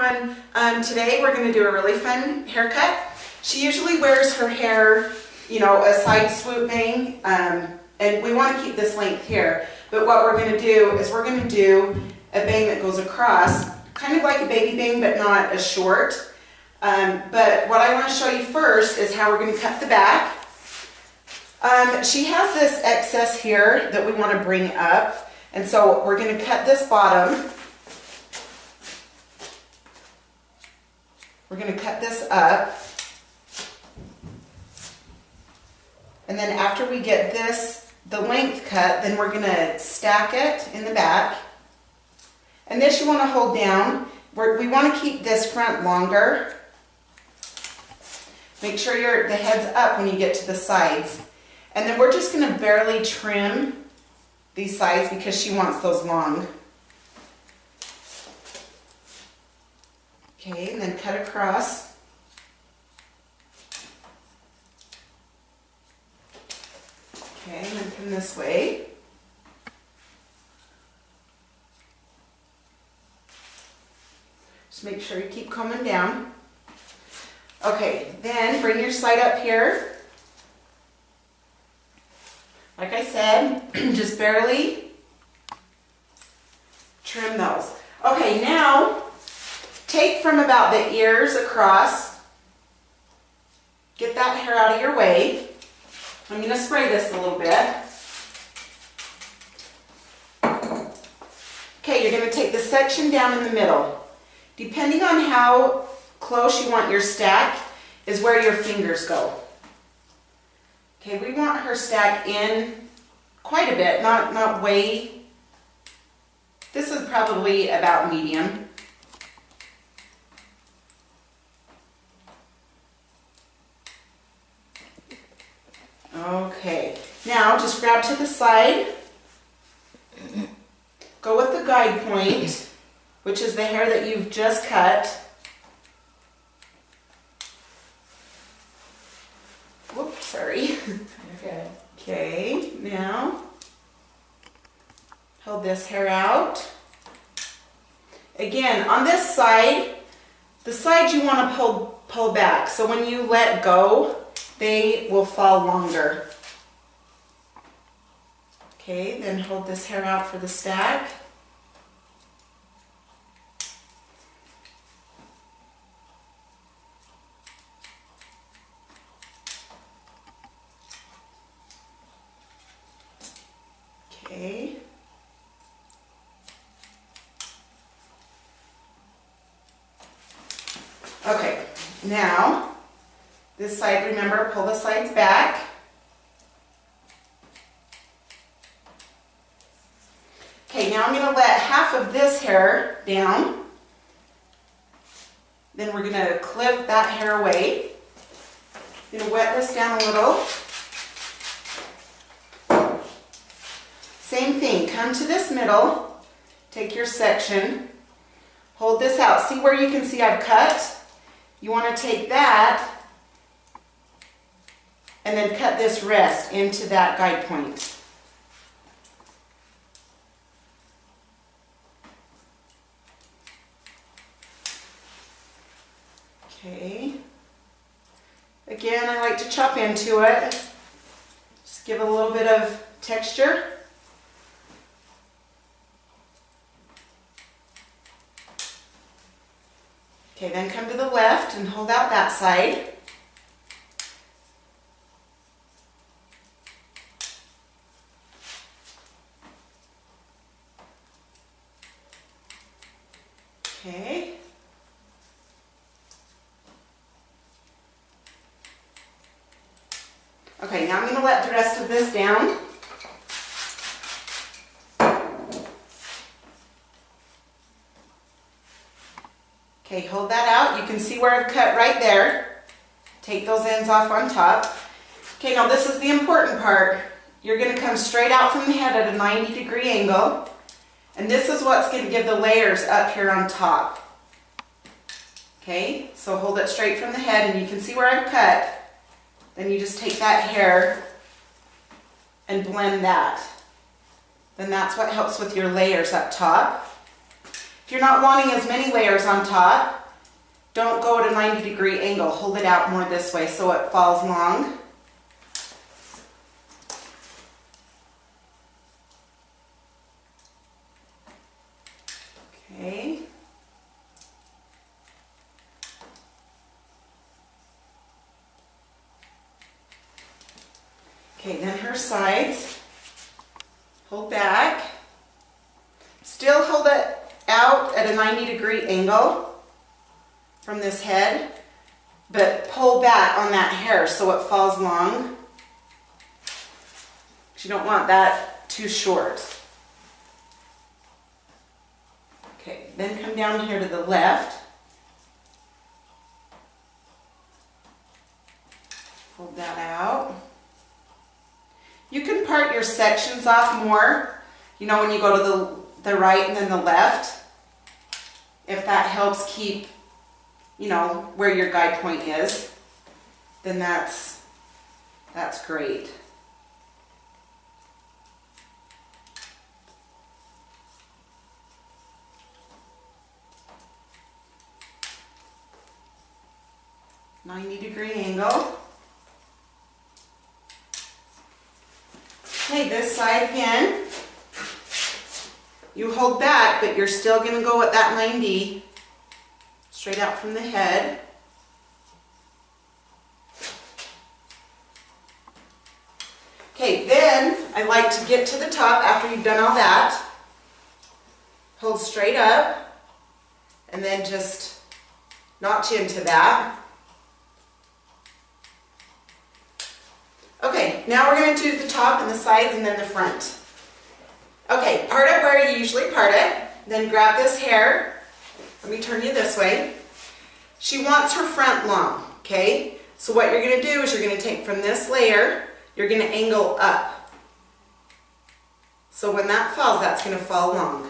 everyone. Today we're going to do a really fun haircut. She usually wears her hair, you know, a side swoop bang, and we want to keep this length here. But what we're going to do is we're going to do a bang that goes across, kind of like a baby bang, but not as short. But what I want to show you first is how we're going to cut the back. She has this excess here that we want to bring up, and so we're going to cut this bottom. We're going to cut this up, and then after we get the length cut, then we're going to stack it in the back. And this you want to hold down. We want to keep this front longer. Make sure the head's up when you get to the sides. And then we're just going to barely trim these sides because she wants those long. Okay, and then cut across. Okay, and then come this way. Just make sure you keep combing down. Okay, then bring your side up here. Like I said, just barely trim those. Okay, now take from about the ears across. Get that hair out of your way. I'm going to spray this a little bit. Okay, you're going to take the section down in the middle. Depending on how close you want your stack is where your fingers go. Okay, we want her stack in quite a bit, not way. This is probably about medium. Okay, now just grab to the side. Go with the guide point, which is the hair that you've just cut. Whoops, sorry. Okay. Okay, now hold this hair out. Again, on this side, the side you want to pull back. So when you let go, they will fall longer. Okay, then hold this hair out for the stack. Okay. Okay, now this side, remember, pull the sides back. Okay, now I'm going to let half of this hair down. Then we're going to clip that hair away. I'm going to wet this down a little. Same thing, come to this middle, take your section, hold this out. See where you can see I've cut? You want to take that and then cut this rest into that guide point. Okay. Again, I like to chop into it. Just give it a little bit of texture. Okay, then come to the left and hold out that side. Okay. Okay, now I'm going to let the rest of this down. Okay, hold that out. You can see where I've cut right there. Take those ends off on top. Okay, now this is the important part. You're going to come straight out from the head at a 90-degree angle. And this is what's going to give the layers up here on top. Okay, so hold it straight from the head and you can see where I've cut. Then you just take that hair and blend that. Then that's what helps with your layers up top. If you're not wanting as many layers on top, don't go at a 90-degree angle. Hold it out more this way so it falls long. Okay. Okay, then her sides. Hold back. Still hold it out at a 90-degree angle from this head, but pull back on that hair so it falls long. You don't want that too short. Okay, then come down here to the left. Hold that out. You can part your sections off more, you know, when you go to the right and then the left, if that helps keep, you know, where your guide point is, then that's great. $90-degree angle. Okay, this side again. You hold back, but you're still going to go at that 90 straight out from the head. Okay, then I like to get to the top after you've done all that. Hold straight up and then just notch into that. Okay, now we're going to do the top and the sides and then the front. Okay, part it where you usually part it. Then grab this hair. Let me turn you this way. She wants her front long, okay? So what you're going to do is you're going to take from this layer, you're going to angle up. So when that falls, that's going to fall long.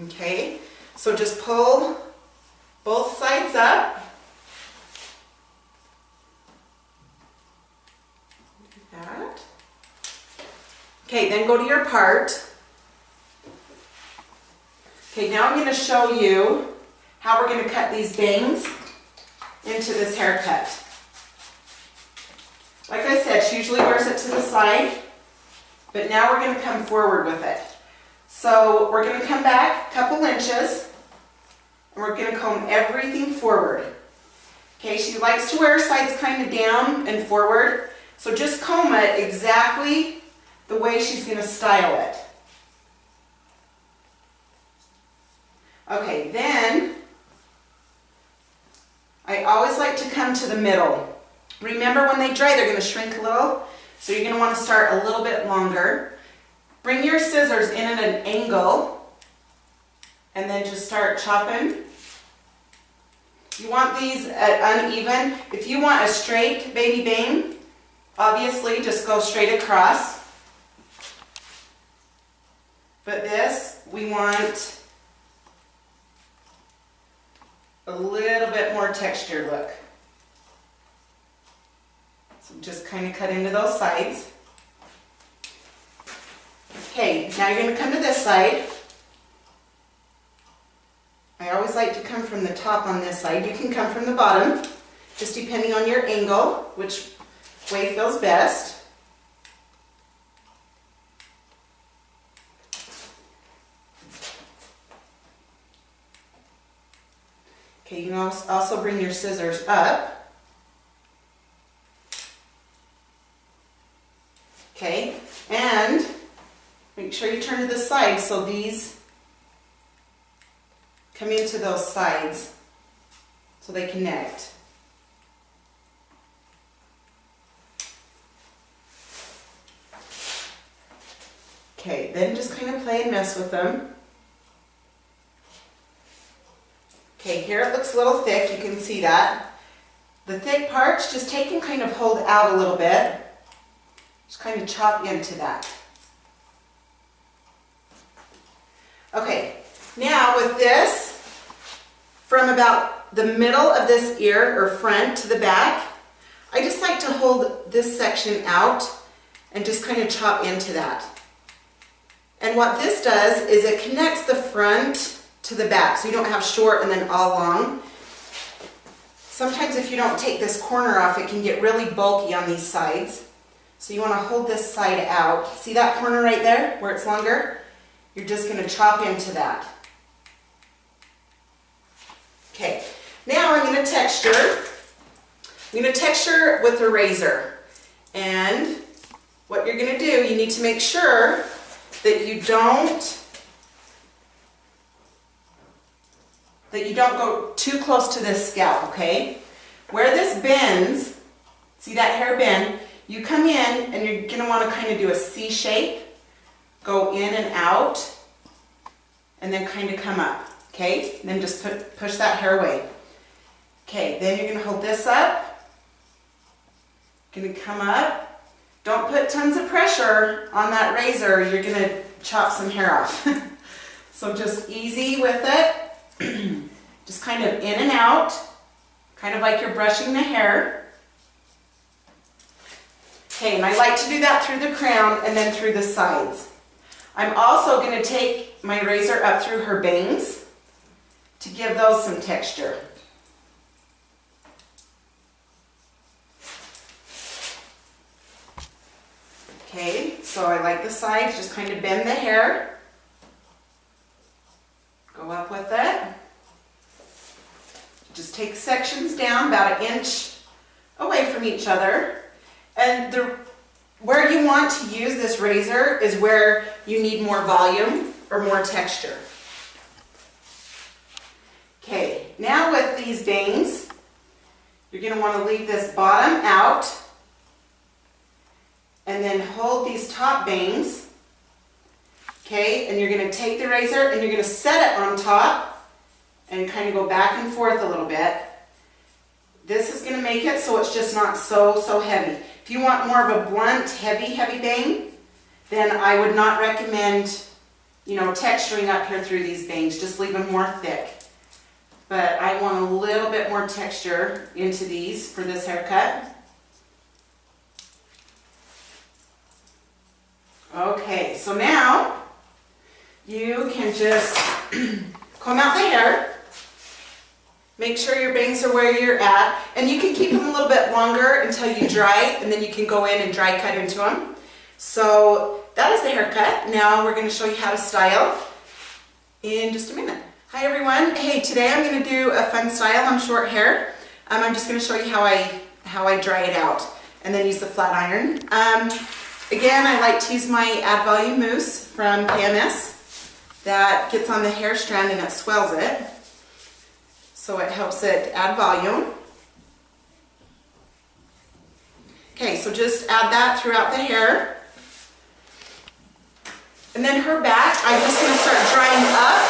Okay, so just pull both sides up. Do that. Okay, then go to your part. Okay, now I'm going to show you how we're going to cut these bangs into this haircut. Like I said, she usually wears it to the side, but now we're going to come forward with it. So we're going to come back a couple inches, and we're going to comb everything forward. Okay, she likes to wear her sides kind of down and forward, so just comb it exactly the way she's going to style it. Okay, then I always like to come to the middle. Remember, when they dry, they're going to shrink a little, so you're going to want to start a little bit longer. Bring your scissors in at an angle, and then just start chopping. You want these at uneven. If you want a straight baby bang, obviously just go straight across. But this, we want a little bit more textured look. So just kind of cut into those sides. Okay, now you're going to come to this side. I always like to come from the top on this side. You can come from the bottom, just depending on your angle, which way feels best. Okay, you can also bring your scissors up. Okay, and make sure you turn to the side so these come into those sides so they connect. Okay, then just kind of play and mess with them. Okay, here it looks a little thick, you can see that. The thick parts, just take and kind of hold out a little bit. Just kind of chop into that. Okay, now with this, from about the middle of this ear or front to the back, I just like to hold this section out and just kind of chop into that. And what this does is it connects the front to the back, so you don't have short and then all long. Sometimes if you don't take this corner off, it can get really bulky on these sides. So you want to hold this side out. See that corner right there where it's longer? You're just going to chop into that. Okay, now I'm going to texture. I'm going to texture with a razor. And what you're going to do, you need to make sure that you don't go too close to this scalp, okay? Where this bends, see that hair bend, you come in and you're going to want to kind of do a C shape, go in and out, and then kind of come up, okay? And then just push that hair away. Okay, then you're going to hold this up, going to come up. Don't put tons of pressure on that razor, you're going to chop some hair off. So just easy with it, just kind of in and out, kind of like you're brushing the hair. Okay, and I like to do that through the crown and then through the sides. I'm also going to take my razor up through her bangs to give those some texture. Okay, so I like the sides, just kind of bend the hair. Go up with it. Just take sections down about 1 inch away from each other. And where you want to use this razor is where you need more volume or more texture. Okay, now with these bangs, you're going to want to leave this bottom out and then hold these top bangs. Okay, and you're going to take the razor and you're going to set it on top and kind of go back and forth a little bit. This is going to make it so it's just not so heavy. If you want more of a blunt, heavy bang, then I would not recommend, texturing up here through these bangs. Just leave them more thick. But I want a little bit more texture into these for this haircut. Okay, so now you can just comb out the hair. Make sure your bangs are where you're at, and you can keep them a little bit longer until you dry, and then you can go in and dry cut into them. So that is the haircut. Now we're going to show you how to style in just a minute. Hi everyone. Hey, today I'm going to do a fun style on short hair. I'm just going to show you how I dry it out, and then use the flat iron. Again, I like to use my Add Volume mousse from KMS. That gets on the hair strand and it swells it. So it helps it add volume. Okay, so just add that throughout the hair. And then her back, I'm just going to start drying up.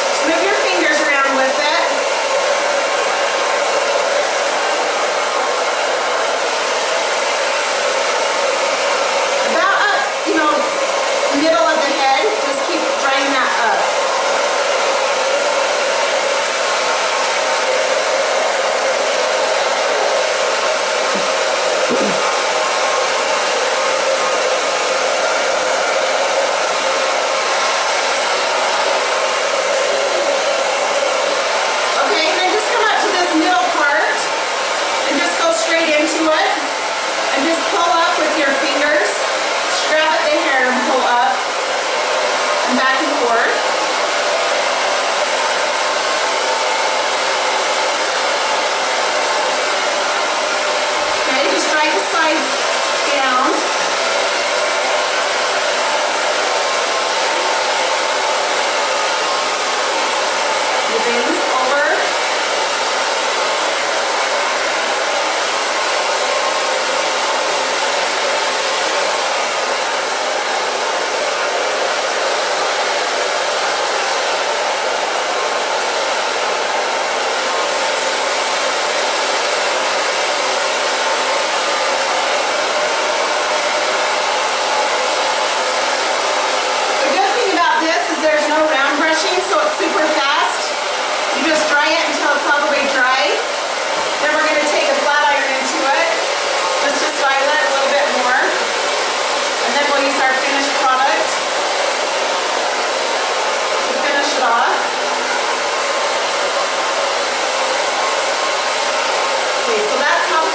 Just move your fingers around with it. About up, middle of the head, just keep drying that up.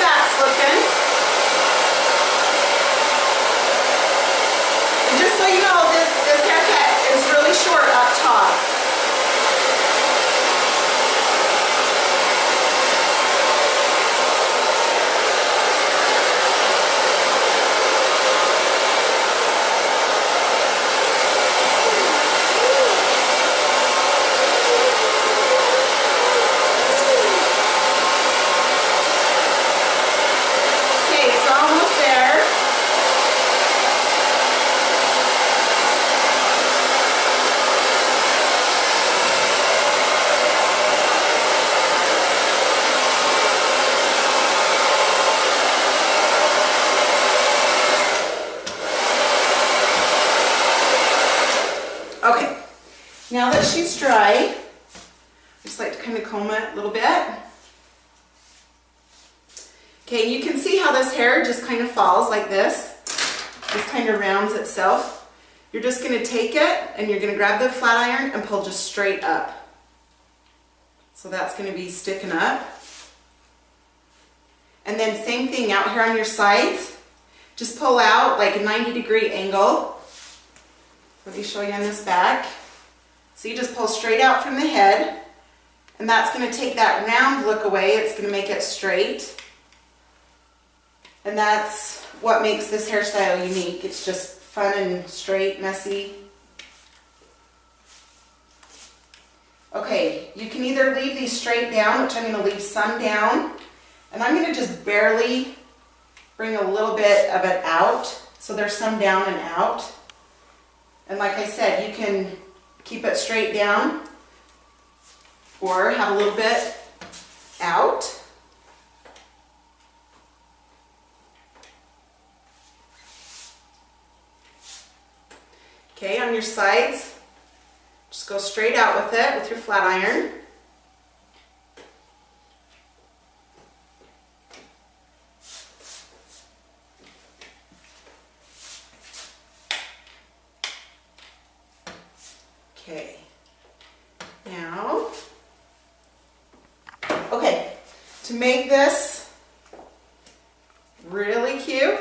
back's looking. And just so you know, this haircut is really short up top. Okay, now that she's dry, I just like to kind of comb it a little bit. Okay, you can see how this hair just kind of falls like this. Just kind of rounds itself. You're just going to take it and you're going to grab the flat iron and pull just straight up. So that's going to be sticking up. And then same thing out here on your sides. Just pull out like a 90-degree angle. Let me show you on this back. So you just pull straight out from the head, and that's going to take that round look away. It's going to make it straight. And that's what makes this hairstyle unique. It's just fun and straight, messy. Okay, you can either leave these straight down, which I'm going to leave some down, and I'm going to just barely bring a little bit of it out. So there's some down and out. And like I said, you can keep it straight down or have a little bit out. Okay, on your sides, just go straight out with it with your flat iron. Okay, now, okay, to make this really cute,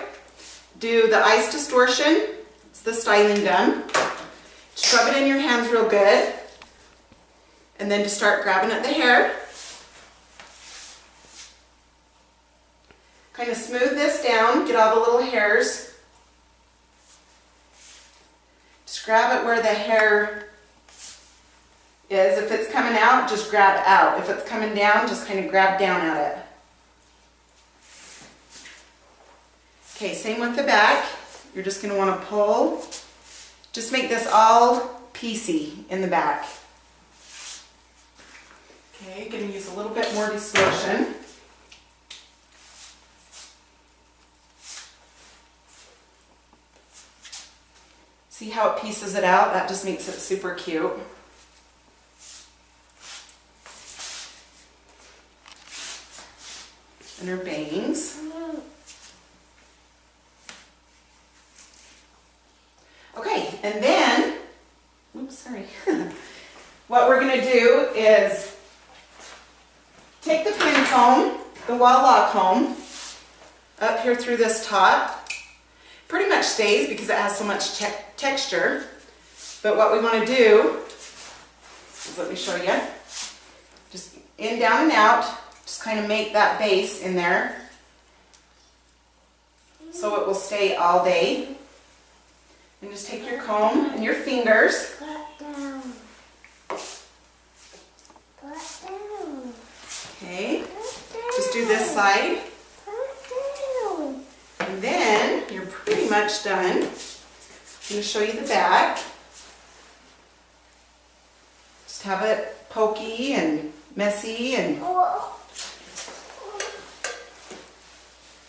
do the ice distortion. It's the styling gun. Scrub it in your hands real good, and then just start grabbing at the hair. Kind of smooth this down, get all the little hairs. Just grab it where the hair is. If it's coming out, just grab out. If it's coming down, just kind of grab down at it. Okay, same with the back. You're just going to want to pull. Just make this all piecey in the back. Okay, going to use a little bit more distortion. See how it pieces it out? That just makes it super cute. And her bangs. Okay, and then, oops, sorry. What we're going to do is take the pin comb, the wall comb, up here through this top. Pretty much stays because it has so much texture. But what we want to do is, let me show you, just in, down, and out. Just kind of make that base in there so it will stay all day. And just take your comb and your fingers. Okay, just do this side. And then you're pretty much done. I'm going to show you the back. Just have it pokey and messy and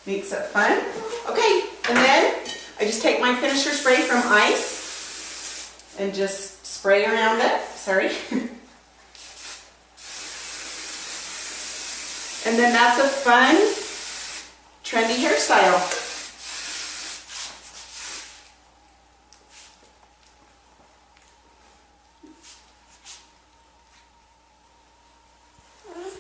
makes it fun. Okay, and then I just take my finisher spray from Ice and just spray around it. Sorry. And then that's a fun, trendy hairstyle.